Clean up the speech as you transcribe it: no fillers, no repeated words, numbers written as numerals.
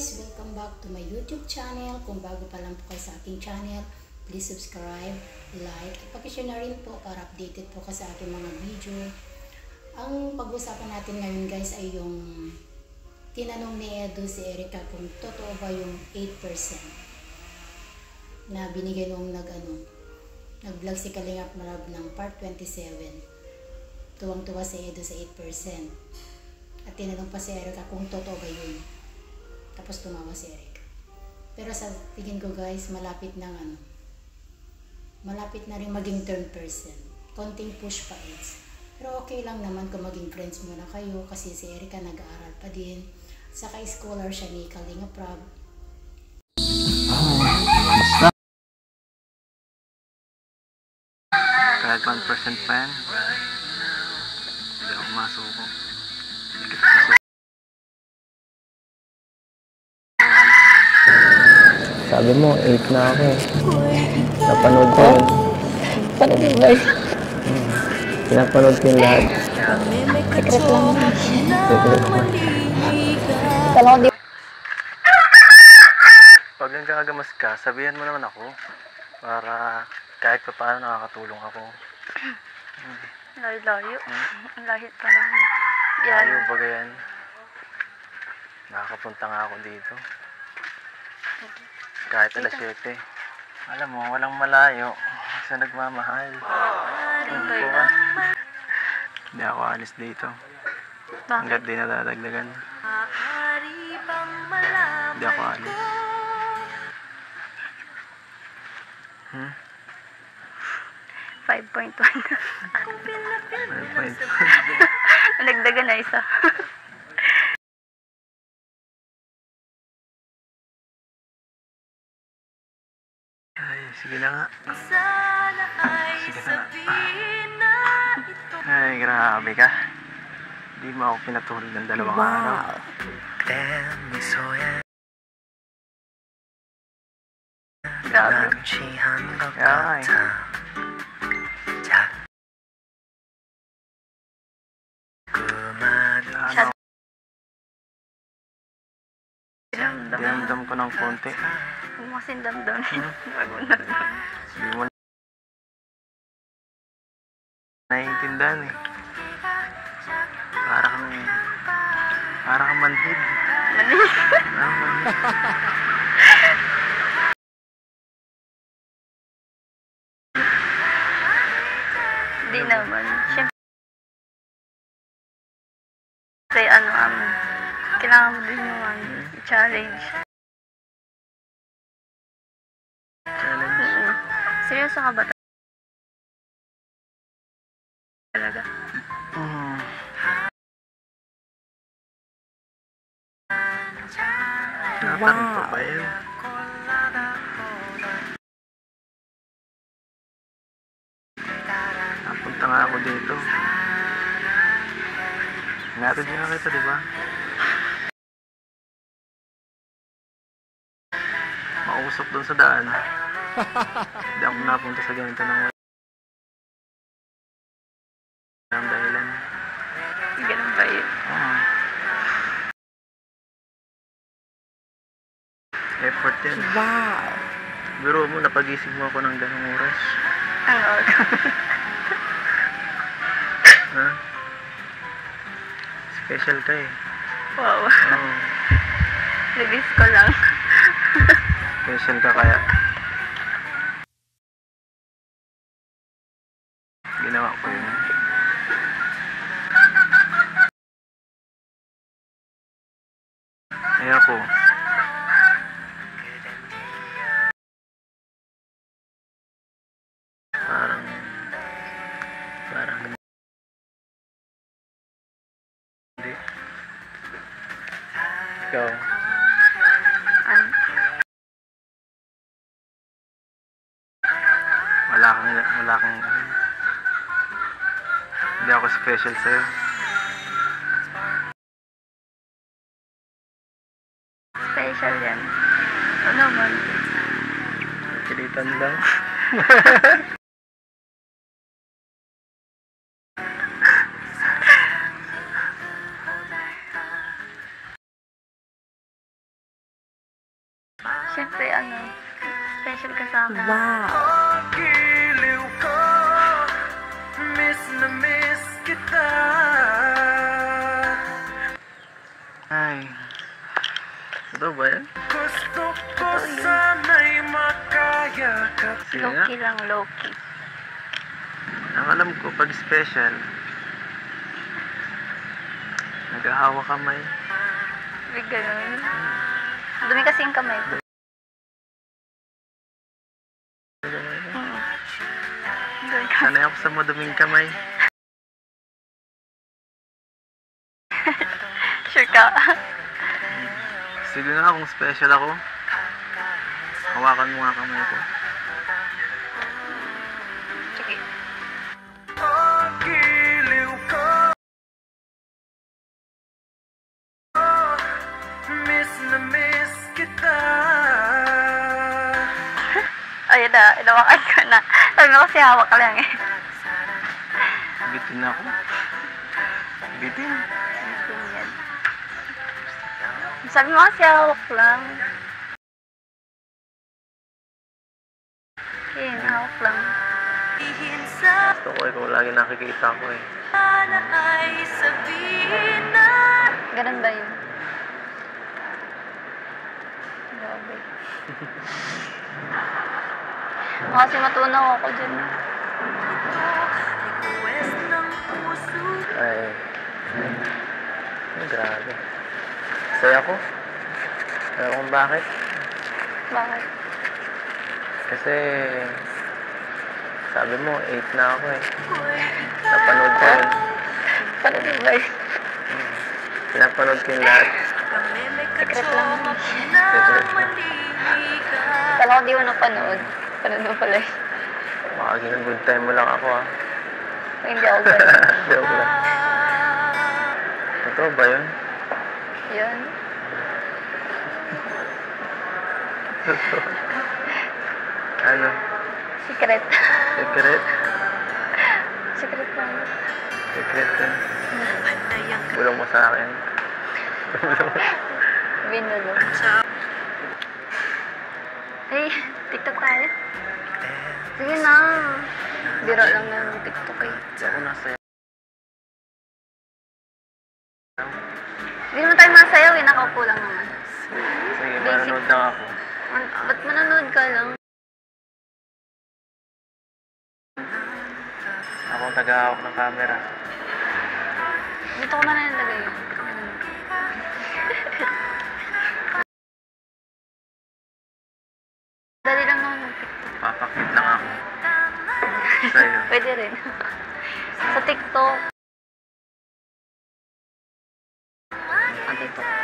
guys! Welcome back to my YouTube channel. Kung bago pa lang po kayo sa aking channel, please subscribe, like, at pakishare na rin po para updated po ka sa aking mga video. Ang pag-usapan natin ngayon guys ay yung tinanong ni Edo si Erica kung totoo ba yung 8% na binigay nung nag-vlog si Kalingap Marab ng part 27. Tuwang-tuwa si Edo sa 8%. At tinanong pa si Erica kung totoo ba yun. Tapos tumawa si Erica. Pero sa tingin ko guys, malapit na rin maging 10%. Konting push pa is. Pero okay lang naman kung maging friends muna kayo kasi si Erica nag-aaral pa din. Saka scholar siya ni Kalingap Rab. Kahit 1% pa yan, hindi ako masuko. Sabi mo, 8 na ako. Napanood ko yun. Panood mo ba? Pinapanood ko yung lahat. Secret lang. Secret mo. Kala ko di... Pag nagkakagamas ka, sabihan mo naman ako para kahit pa paano nakakatulong ako. Layo-layo. Ang lahit pa naman. Layo ba yan? Nakakapunta nga ako dito. Kahit alas 7. Alam mo, walang malayo sa nagmamahal. Hindi ako alis dito. Hanggat di nadadagdagan. Hindi ako alis. 5.1. 5.1. Nagdagan na isa. Ay, sige na nga. Sige na nga. Ay, grabe ka. Di mo ako pinatulog ng 2 araw. Grabe. Ay. Dinamdam ko ng konti. Umasin damdam. Hindi mo naiintindihan eh. Para kang manhid. Manhid? Di naman. Siyempre, kailangan mo din yung challenge. Seryoso ka ba talaga? Nakatanong pa ba yan? Napunta nga ako dito. Natid nga kita, diba? Mausap doon sa daan. Hindi ako napunta sa ganito ng walang dahilan. Ganun ba yun? Effort yan. Wow! Biro mo, napagising mo ako ng ganong oras. Ang aga. Ha? Special ka eh. Wow. Oo. Nagis ko lang. Special ka kaya. Ginawa ko yun. Ay ako. Parang hindi. Ikaw. Wala kang hindi ako special sa'yo. Special yan. Ano man? Kilitan lang. Siyempre, special ka sa akin. Giliw ko, miss na miss kita. Ay, ito ba yan? Gusto ko sana'y makayakap. Sige nga. Low-key lang, low-key. Ang alam ko, pag special, naghahawa kamay. May ganun. Dumi kasi yung kamay ko. Sanay ako sa maduming kamay. Sure ka? Sige nga kung special ako. Hawakan mo nga kamay ko. Sige. Giliw ko, miss na miss kita. Ayun na, inawakan ko na. Sabi mo kasi hawak ka lang eh. Bitin ako. Bitin. Bitin yan. Sabi mo kasi hawak lang. Yun, hawak lang. Gusto ko ikaw lagi nakikita ko eh. Ganun ba yun? Grabe. Kasi matunaw ako dyan. Ay. Ay, grabe. Saya ko. Alam kung bakit. Bakit? Kasi sabi mo, 8 na ako eh. Napanood ko yun. Paano ba yun? Pinapanood ko yung lahat. Secret lang. Secret na. Kala ko di mo napanood. Panood mo pala yun. Makaging good time mo lang ako ah. Hindi ako ganun. Joke lang. Totoo ba yun? Yun. Totoo. Ano? Secret. Secret? Secret lang. Secret yun. Bulong mo sa akin. Binulo. Hey, TikTok tayo. Sige na. Biro lang na ng TikTok eh. Hindi ako nasaya. Hindi naman tayo masayaw eh. Nakaupo lang naman. Sige, Basic. manonood lang ako. Ba't manonood ka lang? Ako ang tagahawak ng camera. Dito ko na nalagay yun. Dali lang naman ng TikTok. Papakit lang ako. Sa'yo. Pwede rin. Sa TikTok. Sa TikTok.